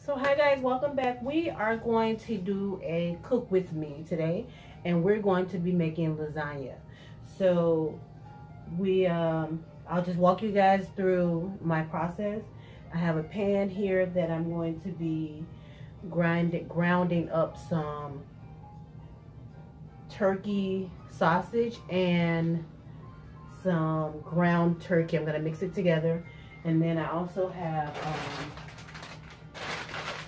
So hi guys, welcome back. We are going to do a cook with me today, and we're going to be making lasagna. So I'll just walk you guys through my process. I have a pan here that I'm going to be grounding up some turkey sausage and some ground turkey. I'm going to mix it together, and then I also have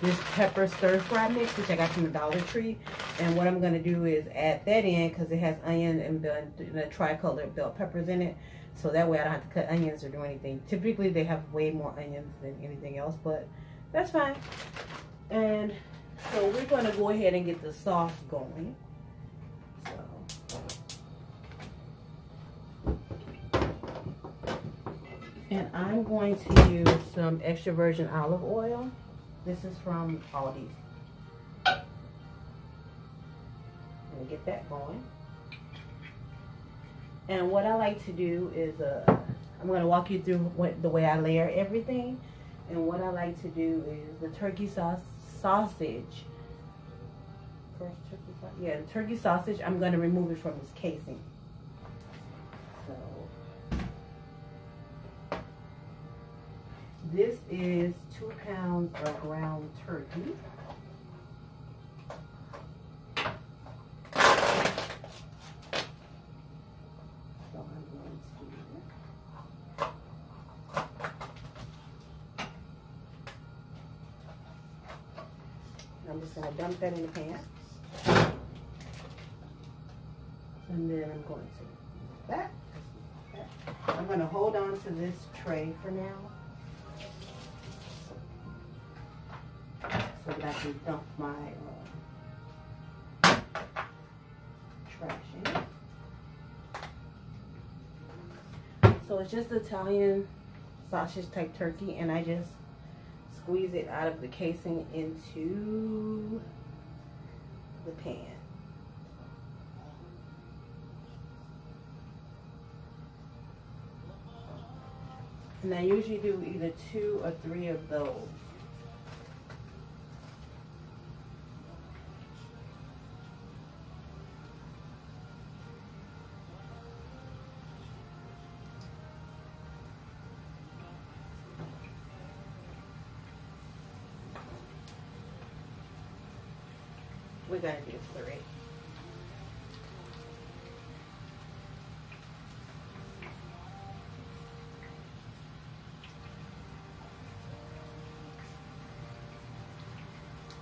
this pepper stir fry mix, which I got from the Dollar Tree. And what I'm going to do is add that in because it has onion and the tricolor bell peppers in it. So that way I don't have to cut onions or do anything. Typically they have way more onions than anything else, but that's fine. And so we're going to go ahead and get the sauce going. And I'm going to use some extra virgin olive oil. This is from Aldi. I'm gonna get that going. And what I like to do is, I'm gonna walk you through the way I layer everything. And what I like to do is the turkey sausage. First turkey sausage. Yeah, the turkey sausage. I'm gonna remove it from its casing. So this is 2 pounds of ground turkey. So I'm going to I'm just going to dump that in the pan. And then I'm going to do that. I'm going to hold on to this tray for now, so that I can dump my trash in. So it's just Italian sausage type turkey, and I just squeeze it out of the casing into the pan. And I usually do either 2 or 3 of those. We're going to do 3.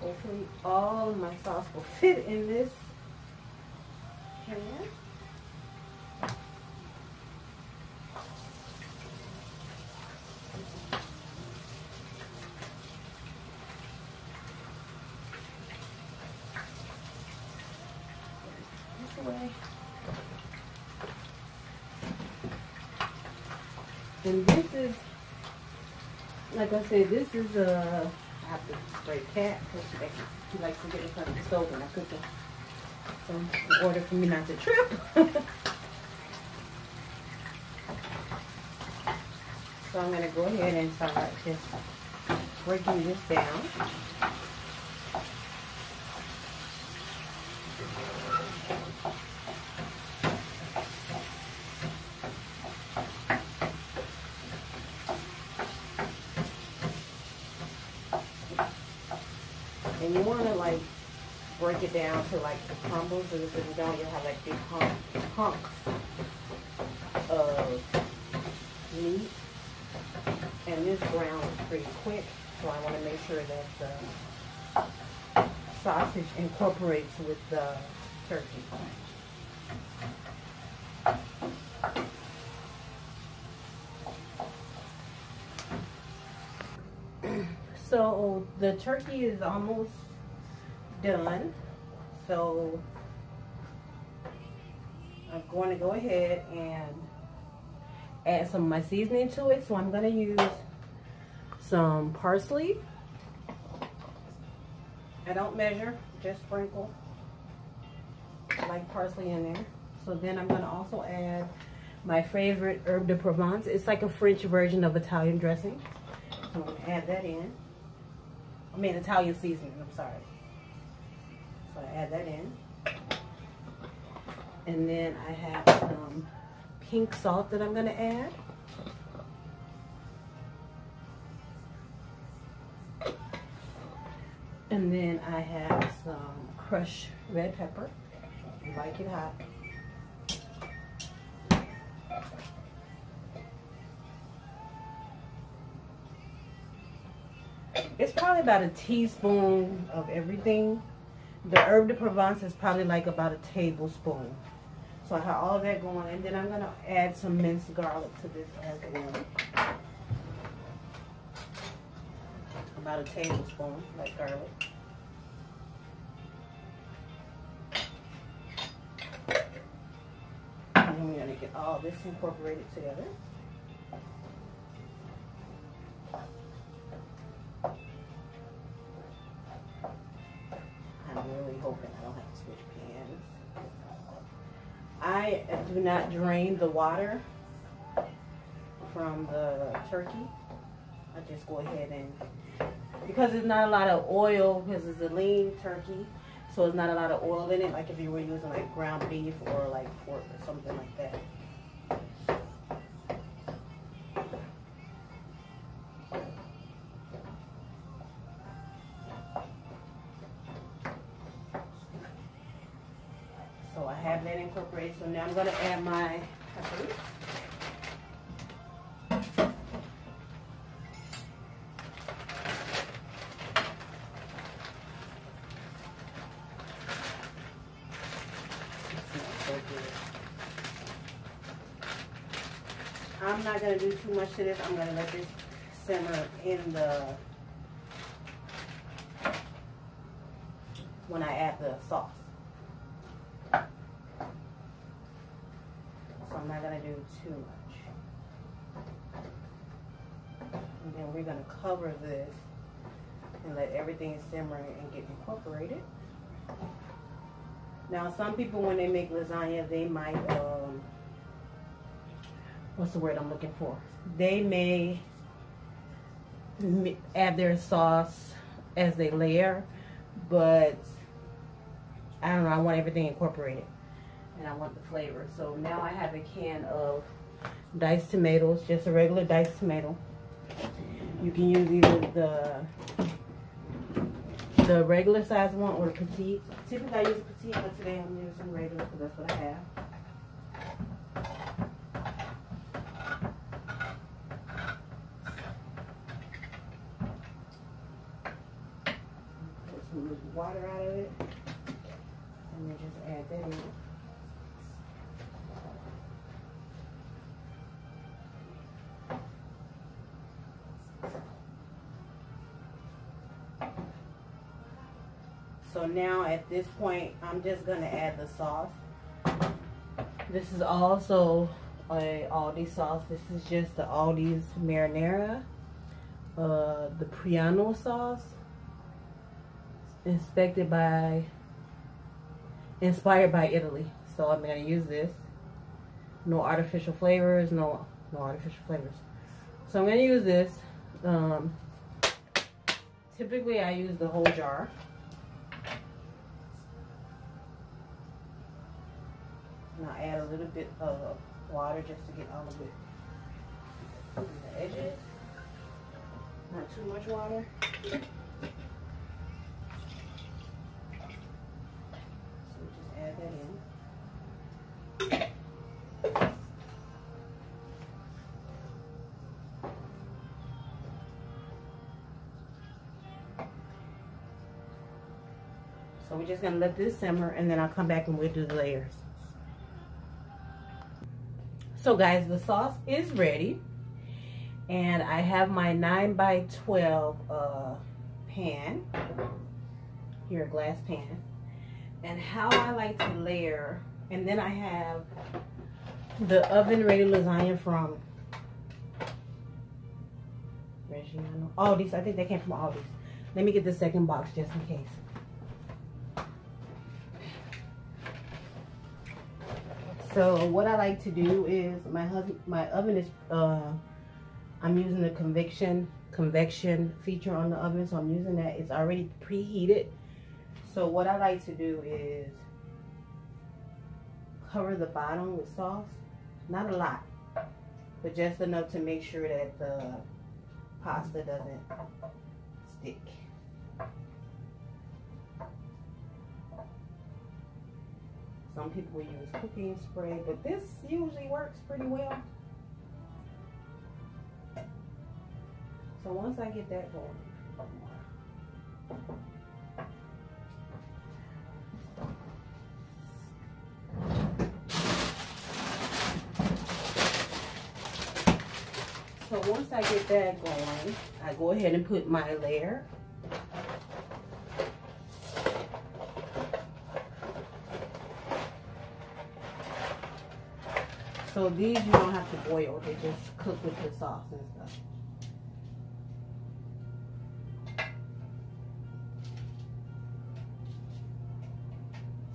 Hopefully all of my sauce will fit in this pan. Way. And this is, like I said, this is I have to spray Cat because she likes to get in front of the stove when I cook it. So in order for me not to trip. So I'm going to go ahead and start just breaking this down. And you want to like break it down to like the crumbles, because if you don't, you'll have like big hunks of meat. And this browns pretty quick, so I want to make sure that the sausage incorporates with the turkey. So the turkey is almost done. So I'm going to go ahead and add some of my seasoning to it. So I'm going to use some parsley. I don't measure, just sprinkle. I like parsley in there. So then I'm going to also add my favorite herb de Provence. It's like a French version of Italian dressing. So I'm going to add that in. I mean Italian seasoning, I'm sorry. So I add that in. And then I have some pink salt that I'm gonna add. And then I have some crushed red pepper. You like it hot. It's probably about a teaspoon of everything. The herb de Provence is probably like about a tablespoon. So I have all of that going, and then I'm gonna add some minced garlic to this as well. About a tablespoon, like garlic. And then we're gonna get all this incorporated together. I'm really hoping I don't have to switch pans. I do not drain the water from the turkey. I just go ahead and, because there's not a lot of oil, because it's a lean turkey, so there's not a lot of oil in it, like if you were using like ground beef or like pork or something like that. So I have that incorporated, so now I'm going to add my peppers. I'm not going to do too much to this. I'm going to let this simmer in the, when I add the sauce. So I'm not going to do too much. And then we're going to cover this and let everything simmer and get incorporated. Now some people, when they make lasagna, they might, what's the word I'm looking for? They may add their sauce as they layer, but I don't know, I want everything incorporated and I want the flavor. So now I have a can of diced tomatoes, just a regular diced tomato. You can use either the regular size one or the petite. Typically I use a petite, but today I'm using regular because that's what I have. Water out of it, and then just add that in. So now at this point, I'm just going to add the sauce. This is also a Aldi sauce. This is just the Aldi's marinara, the Priano sauce. Inspired by Italy. So I'm going to use this. No artificial flavors, no artificial flavors. So I'm going to use this. Typically I use the whole jar. And I'll add a little bit of water just to get all of it on the edges. Not too much water. Add that in. So we're just going to let this simmer, and then I'll come back and we'll do the layers. So guys, the sauce is ready, and I have my 9x12 pan, here, a glass pan. And how I like to layer, and then I have the oven ready lasagna from Aldi's. I think they came from Aldi's. Let me get the second box just in case. So what I like to do is my oven is I'm using the convection convection feature on the oven, so I'm using that. It's already preheated. So what I like to do is cover the bottom with sauce. Not a lot, but just enough to make sure that the pasta doesn't stick. Some people will use cooking spray, but this usually works pretty well. So once I get that going, once I get that going, I go ahead and put my layer. So these you don't have to boil, they just cook with the sauce and stuff.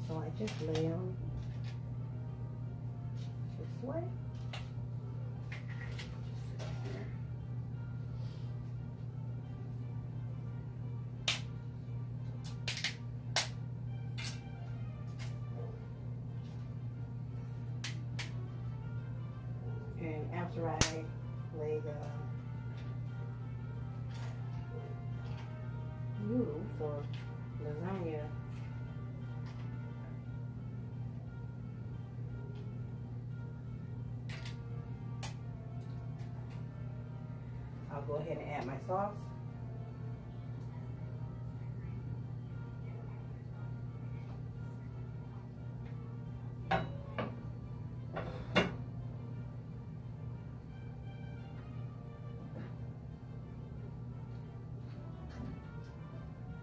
So I just lay them this way. And after I lay the noodle for lasagna, I'll go ahead and add my sauce.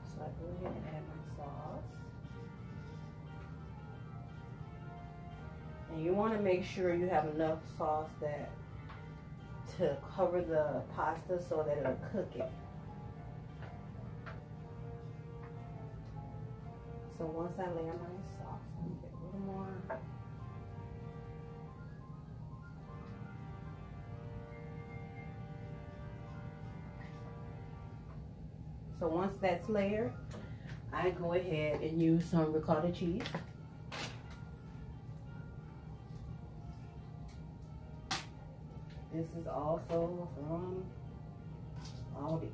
So I go ahead and add my sauce. And you want to make sure you have enough sauce to cover the pasta so that it'll cook it. So once I layer my sauce, let me get a little more. So once that's layered, I go ahead and use some ricotta cheese. This is also from Aldi.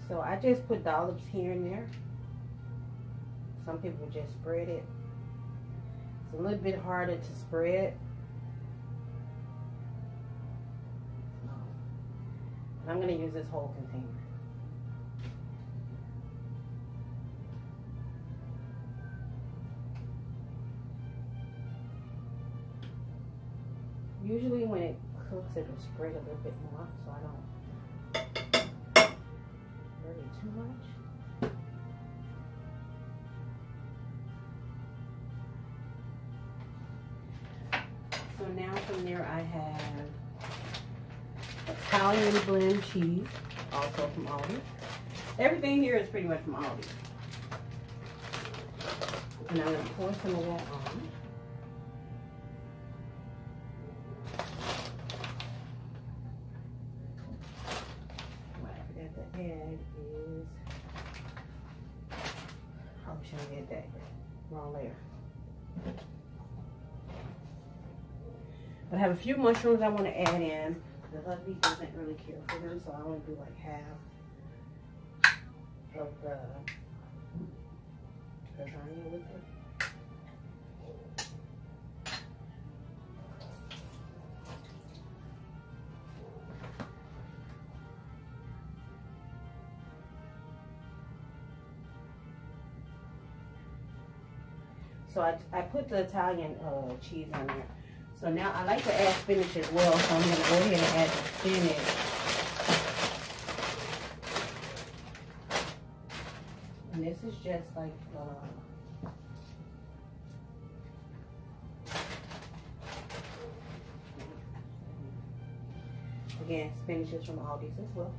So I just put dollops here and there. Some people just spread it. It's a little bit harder to spread. And I'm going to use this whole container. Usually when it cooks, it'll spread a little bit more, so I don't too much. So now from there I have Italian blend cheese, also from Aldi. Everything here is pretty much from Aldi. And I'm going to pour some of that on. What I forgot to add is, probably shouldn't get that wrong layer. But I have a few mushrooms I want to add in. The hubby doesn't really care for them, so I want to do like half of the lasagna with it. So I put the Italian cheese on there. So now I like to add spinach as well, so I'm going to go ahead and add the spinach. And this is just like Again, spinach is from Aldi's as well.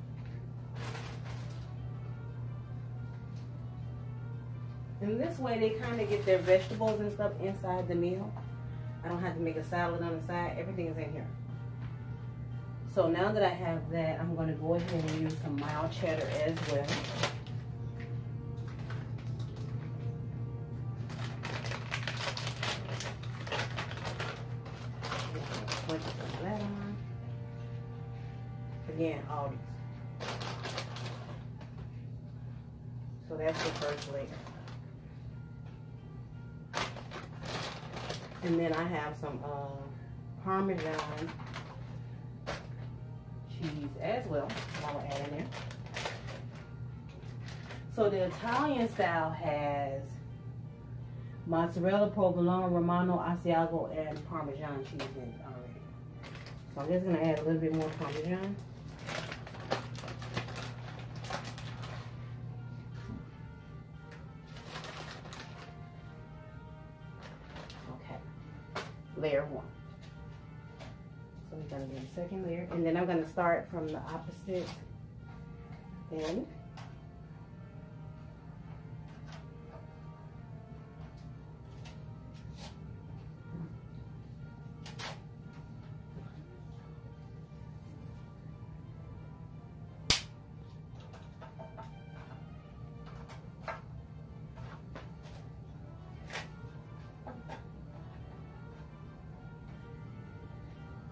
And this way they kind of get their vegetables and stuff inside the meal. I don't have to make a salad on the side. Everything is in here. So now that I have that, I'm going to go ahead and use some mild cheddar as well. Put some of that on. Again, Aldi's. So that's the first layer. And then I have some Parmesan cheese as well. I will add in there. So the Italian style has mozzarella, provolone, romano, asiago, and Parmesan cheese in it already. So I'm just going to add a little bit more Parmesan. Layer 1. So we're going to do the second layer, and then I'm going to start from the opposite end.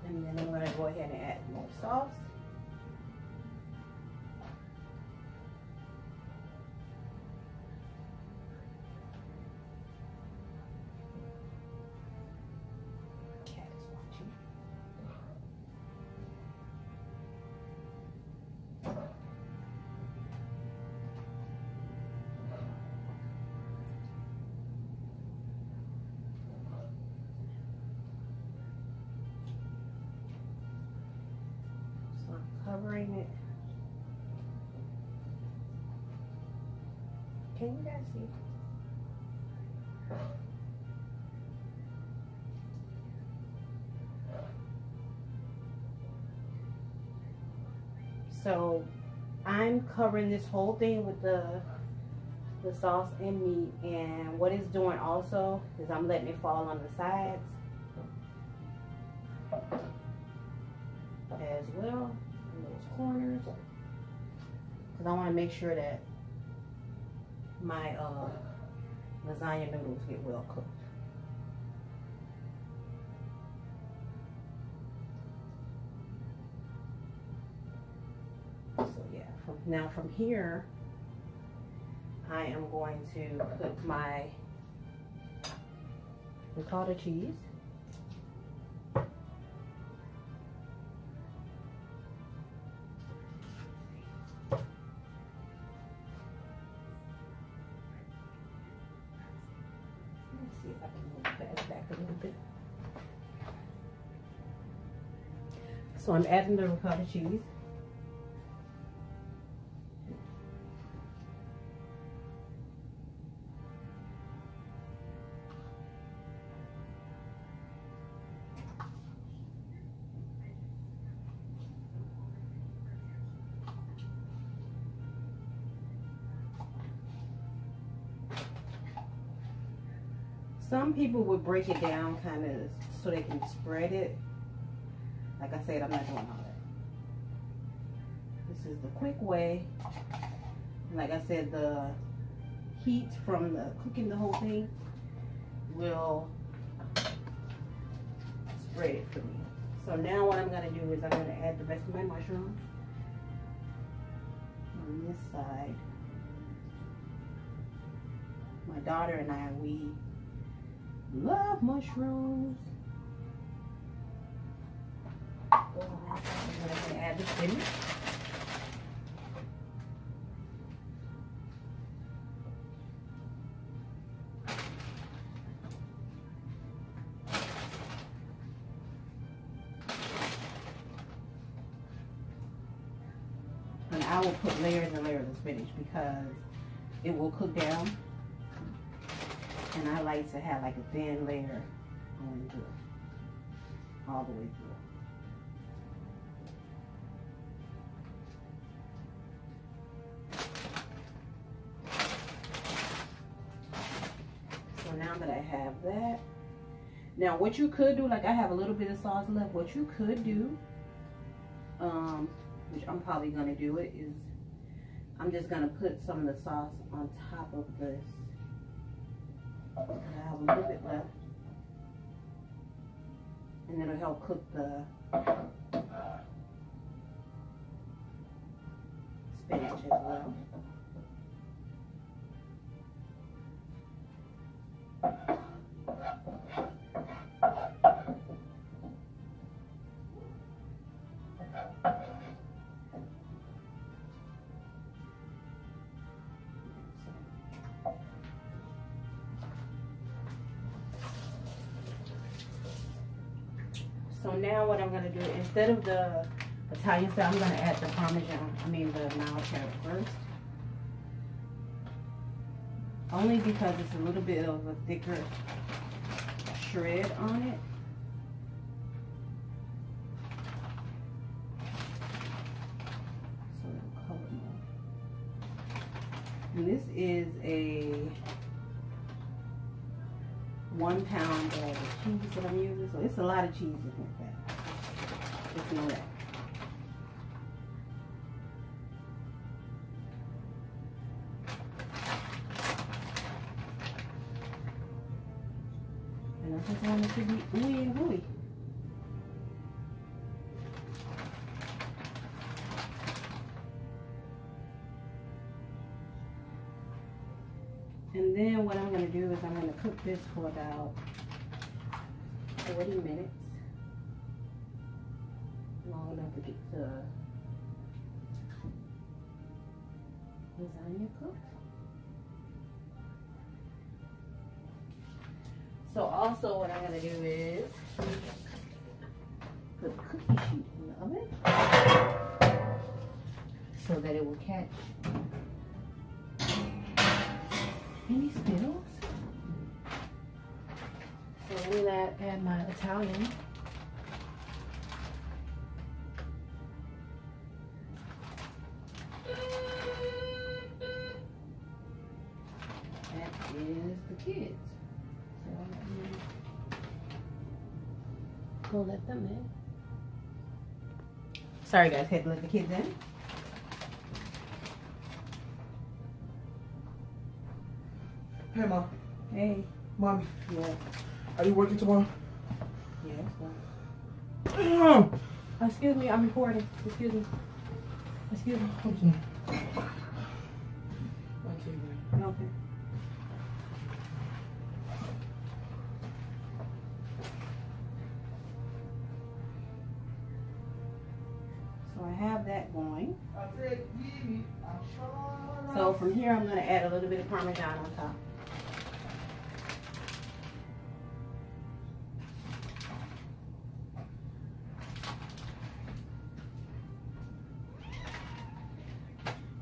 And then I'm going to go ahead and add more sauce. Cat is watching. Covering it. Can you guys see? So I'm covering this whole thing with the sauce and meat, and what it's doing also is I'm letting it fall on the sides as well. Those corners, because I want to make sure that my lasagna noodles get well cooked. So yeah, from here I am going to put my ricotta cheese. See if I can move that back a little bit. So I'm adding the ricotta cheese. Some people would break it down kind of so they can spread it. Like I said, I'm not doing all that. This is the quick way. Like I said, the heat from the cooking the whole thing will spread it for me. So now what I'm going to do is I'm going to add the rest of my mushrooms on this side. My daughter and I, we love mushrooms. I'm going to add the spinach. And I will put layers and layers of spinach because it will cook down. And I like to have like a thin layer going through, all the way through. now that I have that, now what you could do, like I have a little bit of sauce left, what you could do, which I'm probably gonna do it, is I'm just gonna put some of the sauce on top of this. I have a little bit left, and it'll help cook the spinach as well. So now what I'm going to do, instead of the Italian style, I'm going to add the the mild cheddar first. Only because it's a little bit of a thicker shred on it. So it'll color more. And this is a 1 pound bag of cheese that I'm using, so it's a lot of cheese in that. Just know that. And I just want it to be ooey and gooey. And then what I'm going to do is I'm going to cook this for about 40 minutes. Long enough to get the lasagna cooked. So also what I'm going to do is put a cookie sheet in the oven so that it will catch any spills. So let me add my Italian. That is the kids. So let me go let them in. Sorry guys, had to let the kids in. Hey, Mom. Hey. Mommy. Yeah. Are you working tomorrow? Yes. Damn. Excuse me, I'm recording. Excuse me. Excuse me. I'm sorry. I'll take that. Okay. So I have that going. So from here, I'm going to add a little bit of Parmesan on top.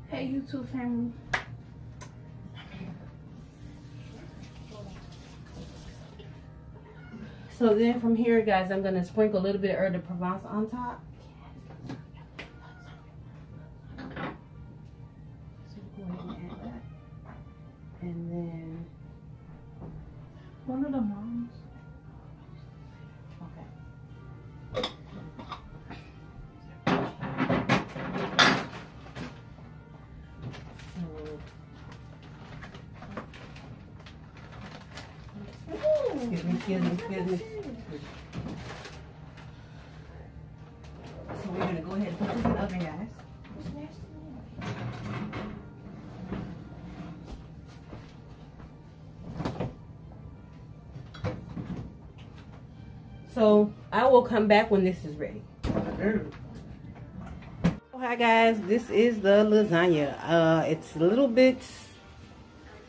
Hey, YouTube family. So then from here, guys, I'm going to sprinkle a little bit of Eau de Provence on top. So go ahead and add that. And then one of the moms. Okay. Excuse me. So we're going to go ahead and put this in the oven, guys. So I will come back when this is ready. Hi guys, this is the lasagna. It's a little bit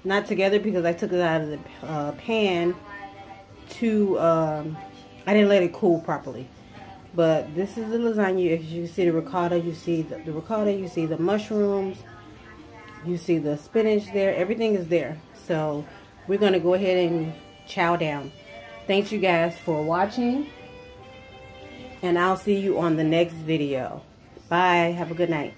not together because I took it out of the pan to I didn't let it cool properly. But this is the lasagna. As you see the ricotta, you see the ricotta, you see the mushrooms, you see the spinach there. Everything is there. So we're going to go ahead and chow down. Thanks you guys for watching. And I'll see you on the next video. Bye. Have a good night.